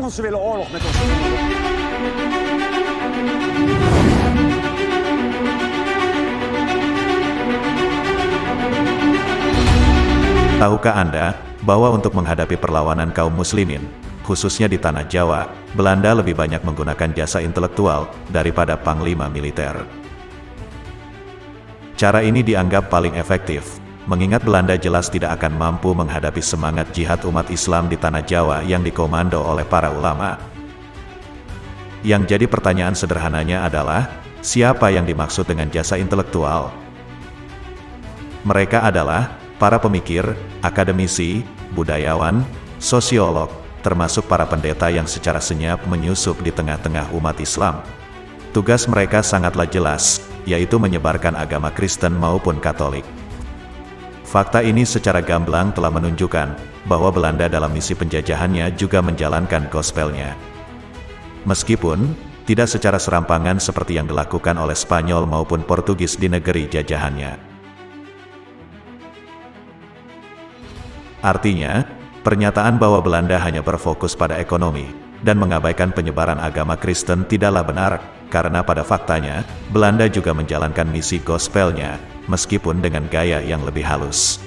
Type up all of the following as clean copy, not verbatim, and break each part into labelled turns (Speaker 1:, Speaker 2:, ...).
Speaker 1: Ingen som ville oorlog met ons voeren.
Speaker 2: Tahukah Anda bahwa untuk menghadapi perlawanan kaum muslimin, khususnya di tanah Jawa, Belanda lebih banyak menggunakan jasa intelektual daripada panglima militer. Cara ini dianggap paling efektif, mengingat Belanda jelas tidak akan mampu menghadapi semangat jihad umat Islam di tanah Jawa yang dikomando oleh para ulama. Yang jadi pertanyaan sederhananya adalah, siapa yang dimaksud dengan jasa intelektual? Mereka adalah para pemikir, akademisi, budayawan, sosiolog, termasuk para pendeta yang secara senyap menyusup di tengah-tengah umat Islam. Tugas mereka sangatlah jelas, yaitu menyebarkan agama Kristen maupun Katolik. Fakta ini secara gamblang telah menunjukkan bahwa Belanda dalam misi penjajahannya juga menjalankan gospelnya. Meskipun tidak secara serampangan seperti yang dilakukan oleh Spanyol maupun Portugis di negeri jajahannya. Artinya, pernyataan bahwa Belanda hanya berfokus pada ekonomi dan mengabaikan penyebaran agama Kristen tidaklah benar, karena pada faktanya, Belanda juga menjalankan misi gospelnya, meskipun dengan gaya yang lebih halus.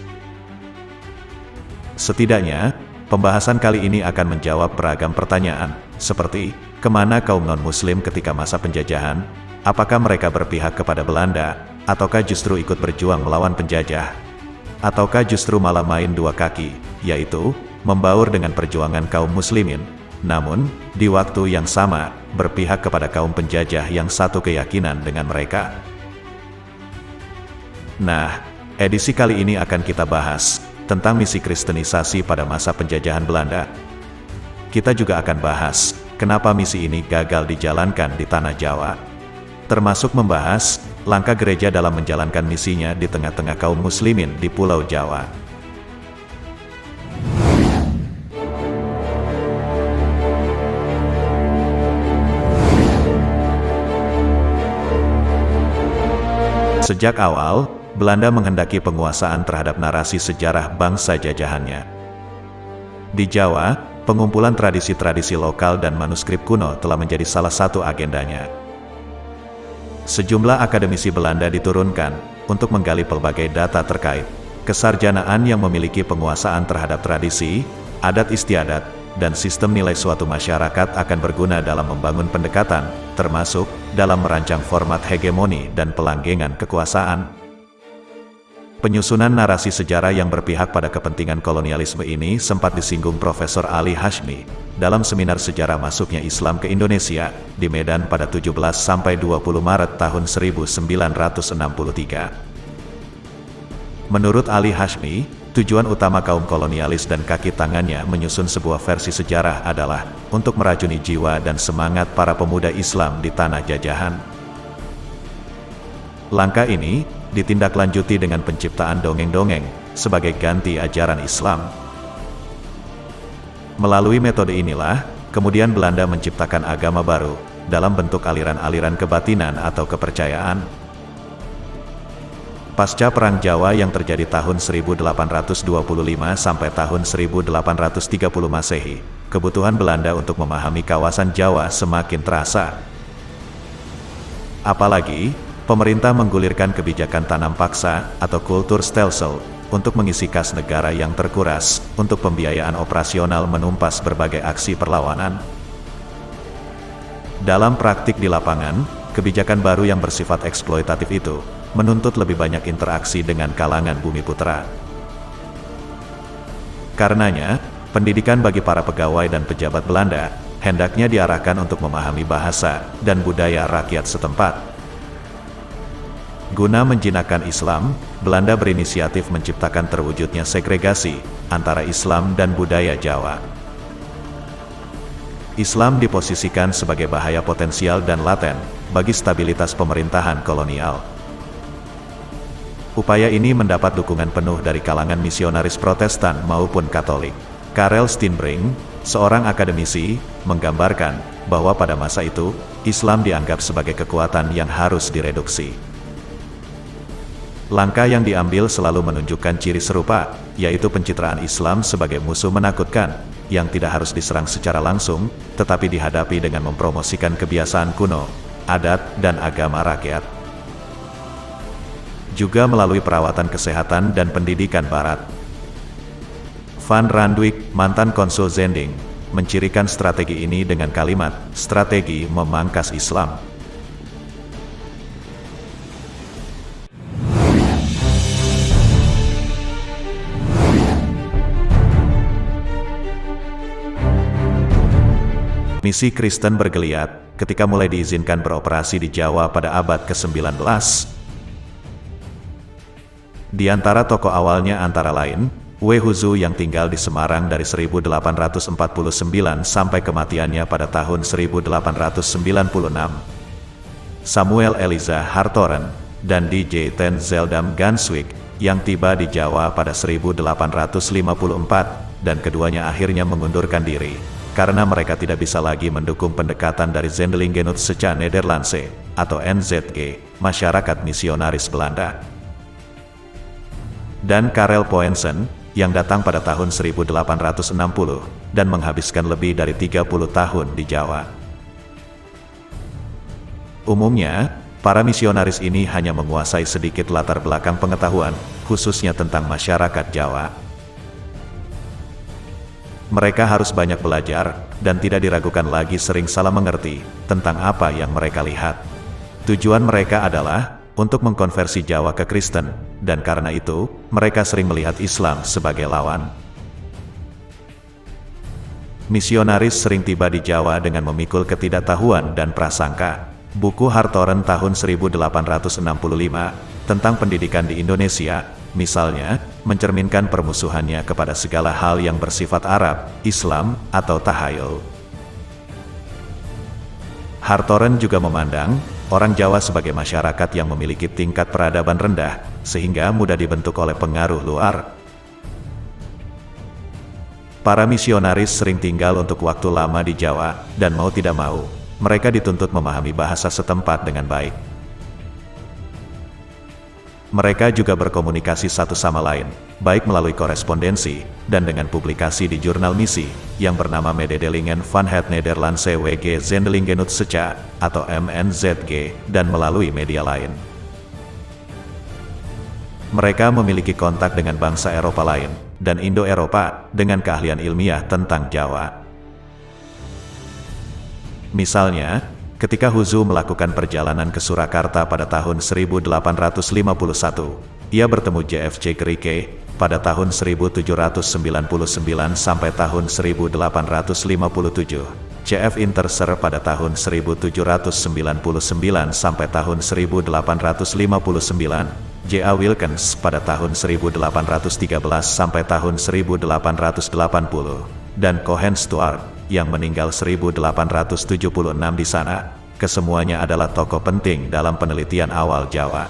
Speaker 2: Setidaknya, pembahasan kali ini akan menjawab beragam pertanyaan, seperti, kemana kaum non-muslim ketika masa penjajahan? Apakah mereka berpihak kepada Belanda, ataukah justru ikut berjuang melawan penjajah? Ataukah justru malah main dua kaki, yaitu, membaur dengan perjuangan kaum muslimin, namun, di waktu yang sama, berpihak kepada kaum penjajah yang satu keyakinan dengan mereka? Nah, edisi kali ini akan kita bahas tentang misi kristenisasi pada masa penjajahan Belanda. Kita juga akan bahas kenapa misi ini gagal dijalankan di tanah Jawa. Termasuk membahas langkah gereja dalam menjalankan misinya di tengah-tengah kaum muslimin di Pulau Jawa. Sejak awal, Belanda menghendaki penguasaan terhadap narasi sejarah bangsa jajahannya. Di Jawa, pengumpulan tradisi-tradisi lokal dan manuskrip kuno telah menjadi salah satu agendanya. Sejumlah akademisi Belanda diturunkan untuk menggali pelbagai data terkait kesarjanaan yang memiliki penguasaan terhadap tradisi, adat istiadat, dan sistem nilai suatu masyarakat akan berguna dalam membangun pendekatan, termasuk dalam merancang format hegemoni dan pelanggengan kekuasaan. Penyusunan narasi sejarah yang berpihak pada kepentingan kolonialisme ini sempat disinggung Profesor Ali Hashmi dalam seminar sejarah masuknya Islam ke Indonesia di Medan pada 17–20 Maret tahun 1963. Menurut Ali Hashmi, tujuan utama kaum kolonialis dan kaki tangannya menyusun sebuah versi sejarah adalah untuk meracuni jiwa dan semangat para pemuda Islam di tanah jajahan. Langkah ini ditindaklanjuti dengan penciptaan dongeng-dongeng sebagai ganti ajaran Islam. Melalui metode inilah, kemudian Belanda menciptakan agama baru dalam bentuk aliran-aliran kebatinan atau kepercayaan. Pasca Perang Jawa yang terjadi tahun 1825 sampai tahun 1830 Masehi, kebutuhan Belanda untuk memahami kawasan Jawa semakin terasa. Apalagi, pemerintah menggulirkan kebijakan tanam paksa atau Kulturstelsel untuk mengisi kas negara yang terkuras untuk pembiayaan operasional menumpas berbagai aksi perlawanan. Dalam praktik di lapangan, kebijakan baru yang bersifat eksploitatif itu menuntut lebih banyak interaksi dengan kalangan Bumiputera. Karenanya, pendidikan bagi para pegawai dan pejabat Belanda hendaknya diarahkan untuk memahami bahasa dan budaya rakyat setempat. Guna menjinakkan Islam, Belanda berinisiatif menciptakan terwujudnya segregasi antara Islam dan budaya Jawa. Islam diposisikan sebagai bahaya potensial dan laten bagi stabilitas pemerintahan kolonial. Upaya ini mendapat dukungan penuh dari kalangan misionaris Protestan maupun Katolik. Karel Steenbring, seorang akademisi, menggambarkan bahwa pada masa itu, Islam dianggap sebagai kekuatan yang harus direduksi. Langkah yang diambil selalu menunjukkan ciri serupa, yaitu pencitraan Islam sebagai musuh menakutkan, yang tidak harus diserang secara langsung, tetapi dihadapi dengan mempromosikan kebiasaan kuno, adat, dan agama rakyat. Juga melalui perawatan kesehatan dan pendidikan Barat. Van Randwyk, mantan konsul Zending, mencirikan strategi ini dengan kalimat, strategi memangkas Islam. Misi Kristen bergeliat ketika mulai diizinkan beroperasi di Jawa pada abad ke-19. Di antara tokoh awalnya antara lain, Wei Huzu yang tinggal di Semarang dari 1849 sampai kematiannya pada tahun 1896, Samuel Eliza Hartoren, dan DJ Ten Zeldam Ganswyk yang tiba di Jawa pada 1854, dan keduanya akhirnya mengundurkan diri, karena mereka tidak bisa lagi mendukung pendekatan dari Zendelingenutse Nederlandse, atau NZG, masyarakat misionaris Belanda. Dan Karel Poensen, yang datang pada tahun 1860, dan menghabiskan lebih dari 30 tahun di Jawa. Umumnya, para misionaris ini hanya menguasai sedikit latar belakang pengetahuan, khususnya tentang masyarakat Jawa. Mereka harus banyak belajar, dan tidak diragukan lagi sering salah mengerti tentang apa yang mereka lihat. Tujuan mereka adalah untuk mengkonversi Jawa ke Kristen, dan karena itu, mereka sering melihat Islam sebagai lawan. Misionaris sering tiba di Jawa dengan memikul ketidaktahuan dan prasangka. Buku Hartoren tahun 1865 tentang pendidikan di Indonesia, misalnya, mencerminkan permusuhannya kepada segala hal yang bersifat Arab, Islam, atau tahayul. Hartoren juga memandang orang Jawa sebagai masyarakat yang memiliki tingkat peradaban rendah, sehingga mudah dibentuk oleh pengaruh luar. Para misionaris sering tinggal untuk waktu lama di Jawa, dan mau tidak mau, mereka dituntut memahami bahasa setempat dengan baik. Mereka juga berkomunikasi satu sama lain, baik melalui korespondensi, dan dengan publikasi di jurnal misi, yang bernama Mededelingen van het Nederlandse WG Zendelingenutse, atau MNZG, dan melalui media lain. Mereka memiliki kontak dengan bangsa Eropa lain, dan Indo-Eropa, dengan keahlian ilmiah tentang Jawa. Misalnya, ketika Huzu melakukan perjalanan ke Surakarta pada tahun 1851, ia bertemu JFC Gerike pada tahun 1799 sampai tahun 1857, CF Interser pada tahun 1799 sampai tahun 1859, J.A. Wilkins pada tahun 1813 sampai tahun 1880, dan Cohen Stuart yang meninggal 1876 di sana. Kesemuanya adalah tokoh penting dalam penelitian awal Jawa.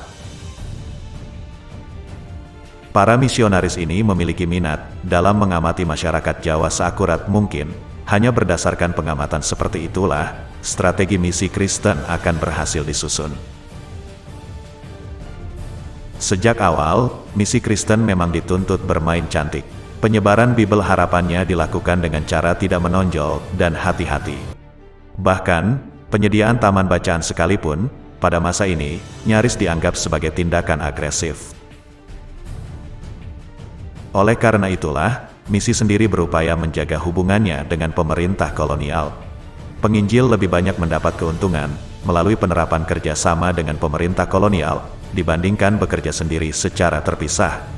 Speaker 2: Para misionaris ini memiliki minat dalam mengamati masyarakat Jawa seakurat mungkin. Hanya berdasarkan pengamatan seperti itulah, strategi misi Kristen akan berhasil disusun. Sejak awal, misi Kristen memang dituntut bermain cantik. Penyebaran Bibel harapannya dilakukan dengan cara tidak menonjol dan hati-hati. Bahkan, penyediaan taman bacaan sekalipun, pada masa ini, nyaris dianggap sebagai tindakan agresif. Oleh karena itulah, misi sendiri berupaya menjaga hubungannya dengan pemerintah kolonial. Penginjil lebih banyak mendapat keuntungan melalui penerapan kerjasama dengan pemerintah kolonial, dibandingkan bekerja sendiri secara terpisah.